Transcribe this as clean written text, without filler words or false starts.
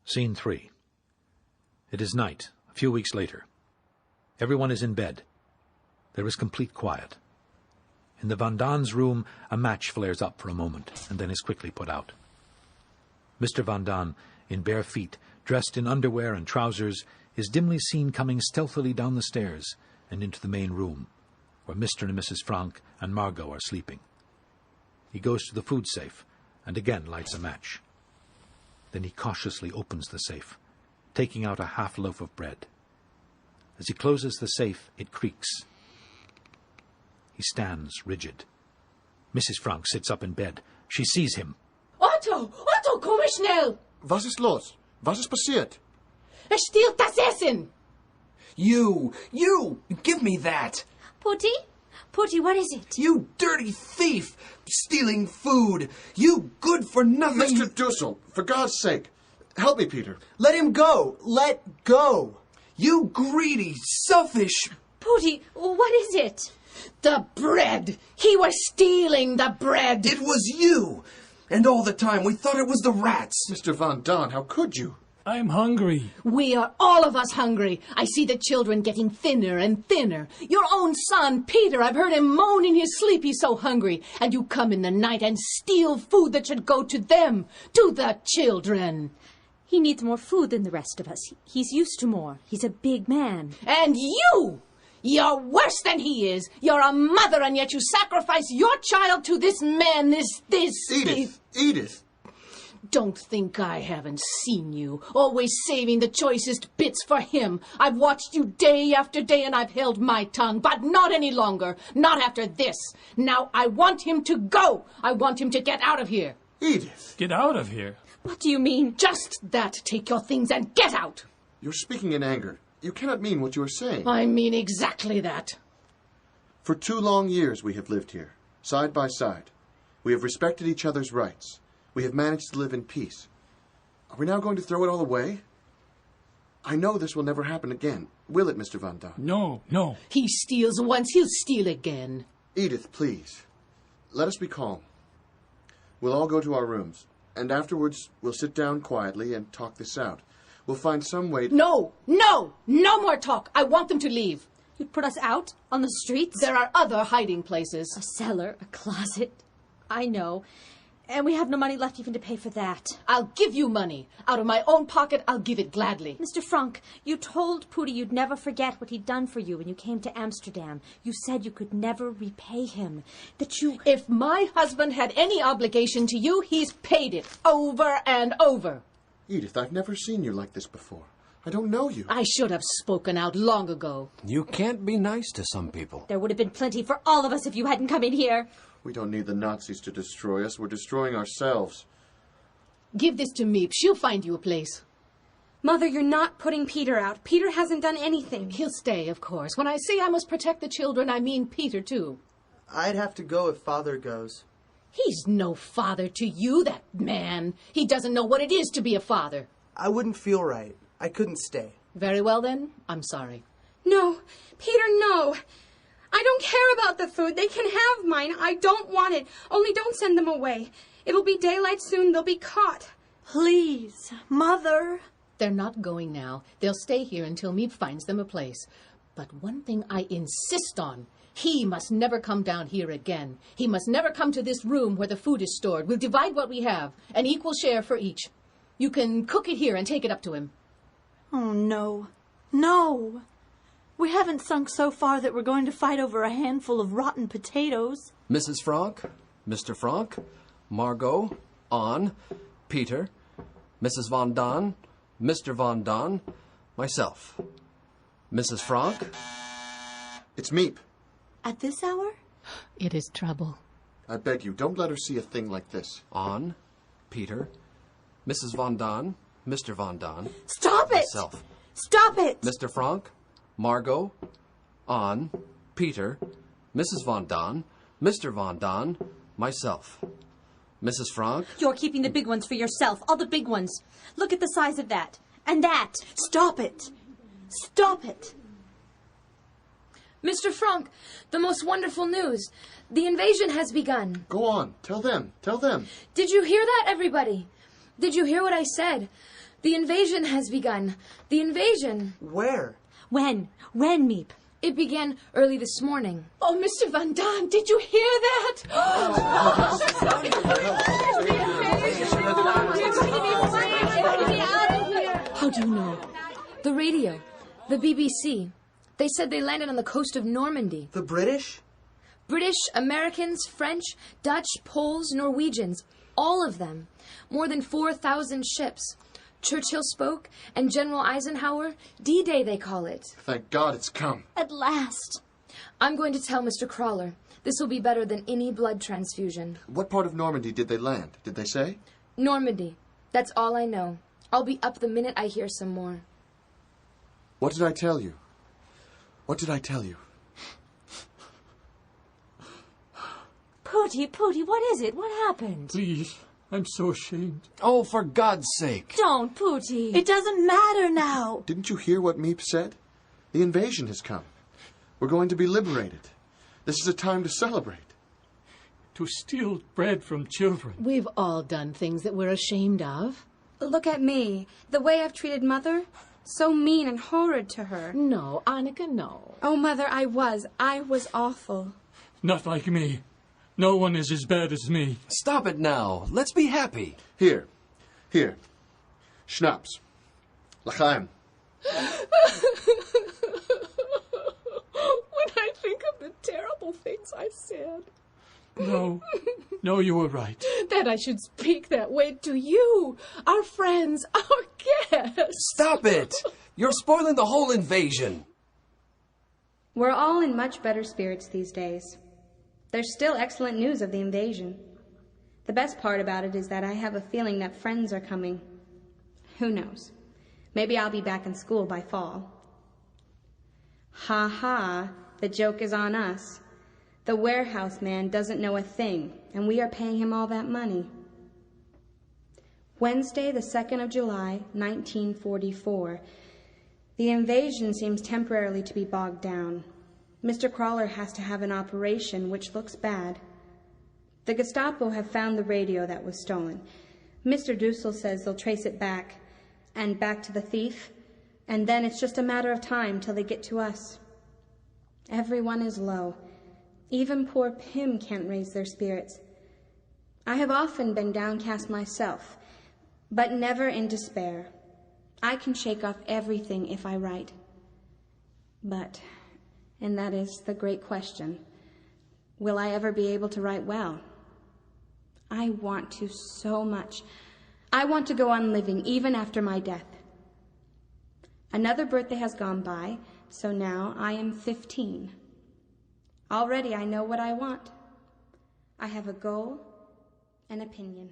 Scene 3. It is night, a few weeks later. Everyone is in bed. There is complete quiet. In the Vandans' room, a match flares up for a moment, and then is quickly put out. Mr. Vandan, in bare feet, dressed in underwear and trousers, is dimly seen coming stealthily down the stairs and into the main room, where Mr. and Mrs. Frank and Margot are sleeping. He goes to the food safe and again lights a match. Then he cautiously opens the safe, taking out a half loaf of bread. As he closes the safe, it creaks. He stands rigid. Mrs. Frank sits up in bed. She sees him. Otto, komm schnell! Was ist los? Was ist passiert? Stiehlt das Essen! You! Give me that! Putty, what is it? You dirty thief! Stealing food! You good for nothing! Mr. Dussel, for God's sake, help me, Peter. Let him go! Let go! You greedy, selfish... Putty, what is it? The bread! He was stealing the bread! It was you! And all the time we thought it was the rats! Mr. Van Don, how could you? I'm hungry. We are all of us hungry. I see the children getting thinner and thinner. Your own son, Peter, I've heard him moan in his sleep he's so hungry. And you come in the night and steal food that should go to them, to the children. He needs more food than the rest of us. He's used to more. He's a big man. And you! You're worse than he is. You're a mother, and yet you sacrifice your child to this man, this... Edith! Don't think I haven't seen you, always saving the choicest bits for him. I've watched you day after day, and I've held my tongue, but not any longer. Not after this. Now I want him to go. I want him to get out of here. Edith! Get out of here. What do you mean? Just that. Take your things and get out. You're speaking in anger. You cannot mean what you are saying. I mean exactly that. For 2 long years we have lived here, side by side. We have respected each other's rights. We have managed to live in peace. Are we now going to throw it all away? I know this will never happen again. Will it, Mr. Van Don? No. He steals once, he'll steal again. Edith, please. Let us be calm. We'll all go to our rooms, and afterwards we'll sit down quietly and talk this out. We'll find some way to... No more talk. I want them to leave. You'd put us out on the streets? There are other hiding places. A cellar, a closet. I know. And we have no money left even to pay for that. I'll give you money. Out of my own pocket, I'll give it gladly. Mr. Frank, you told Pooty you'd never forget what he'd done for you when you came to Amsterdam. You said you could never repay him. That you... If my husband had any obligation to you, he's paid it over and over. Edith, I've never seen you like this before. I don't know you. I should have spoken out long ago. You can't be nice to some people. There would have been plenty for all of us if you hadn't come in here. We don't need the Nazis to destroy us. We're destroying ourselves. Give this to Miep. She'll find you a place. Mother, you're not putting Peter out. Peter hasn't done anything. He'll stay, of course. When I say I must protect the children, I mean Peter, too. I'd have to go if Father goes. He's no father to you, that man. He doesn't know what it is to be a father. I wouldn't feel right. I couldn't stay. Very well, then. I'm sorry. No. Peter, no. I don't care about the food. They can have mine. I don't want it. Only don't send them away. It'll be daylight soon. They'll be caught. Please, Mother. They're not going now. They'll stay here until Miep finds them a place. But one thing I insist on. He must never come down here again. He must never come to this room where the food is stored. We'll divide what we have, an equal share for each. You can cook it here and take it up to him. Oh, no. No. We haven't sunk so far that we're going to fight over a handful of rotten potatoes. Mrs. Frank, Mr. Frank, Margot, Anne, Peter, Mrs. Van Don, Mr. Van Don, myself. Mrs. Frank? It's Miep. At this hour? It is trouble. I beg you, don't let her see a thing like this. Anne, Peter, Mrs. Van Don, Mr. Van Don. Stop it! Myself. Stop it! Mr. Frank, Margot, Anne, Peter, Mrs. Van Don, Mr. Van Don, myself. Mrs. Frank? You're keeping the big ones for yourself, all the big ones. Look at the size of that. And that. Stop it! Stop it! Mr. Frank, the most wonderful news. The invasion has begun. Go on. Tell them. Tell them. Did you hear that, everybody? Did you hear what I said? The invasion has begun. The invasion. Where? When? When, Meep? It began early this morning. Oh, Mr. Van Daan, did you hear that? How do you know? The radio. The BBC. They said they landed on the coast of Normandy. The British? British, Americans, French, Dutch, Poles, Norwegians. All of them. More than 4,000 ships. Churchill spoke, and General Eisenhower, D-Day they call it. Thank God it's come. At last. I'm going to tell Mr. Crawler. This will be better than any blood transfusion. What part of Normandy did they land? Did they say? Normandy. That's all I know. I'll be up the minute I hear some more. What did I tell you? What did I tell you? Pooty, what is it? What happened? Please, I'm so ashamed. Oh, for God's sake. Don't, Pooty. It doesn't matter now. Didn't you hear what Meep said? The invasion has come. We're going to be liberated. This is a time to celebrate. To steal bread from children. We've all done things that we're ashamed of. Look at me. The way I've treated Mother. So mean and horrid to her. No, Annika, no. Oh, Mother, I was awful. Not like me. No one is as bad as me. Stop it now. Let's be happy. Here. Schnapps. L'chaim. When I think of the terrible things I said. No, you were right. That I should speak that way to you, our friends, our guests. Stop it! You're spoiling the whole invasion. We're all in much better spirits these days. There's still excellent news of the invasion. The best part about it is that I have a feeling that friends are coming. Who knows? Maybe I'll be back in school by fall. Ha ha, the joke is on us. The warehouse man doesn't know a thing, and we are paying him all that money. Wednesday, the 2nd of July, 1944. The invasion seems temporarily to be bogged down. Mr. Crawler has to have an operation, which looks bad. The Gestapo have found the radio that was stolen. Mr. Dussel says they'll trace it back, and back to the thief, and then it's just a matter of time till they get to us. Everyone is low. Even poor Pim can't raise their spirits. I have often been downcast myself, but never in despair. I can shake off everything if I write. But, and that is the great question, will I ever be able to write well? I want to so much. I want to go on living even after my death. Another birthday has gone by, so now I am 15. Already I know what I want. I have a goal, an opinion.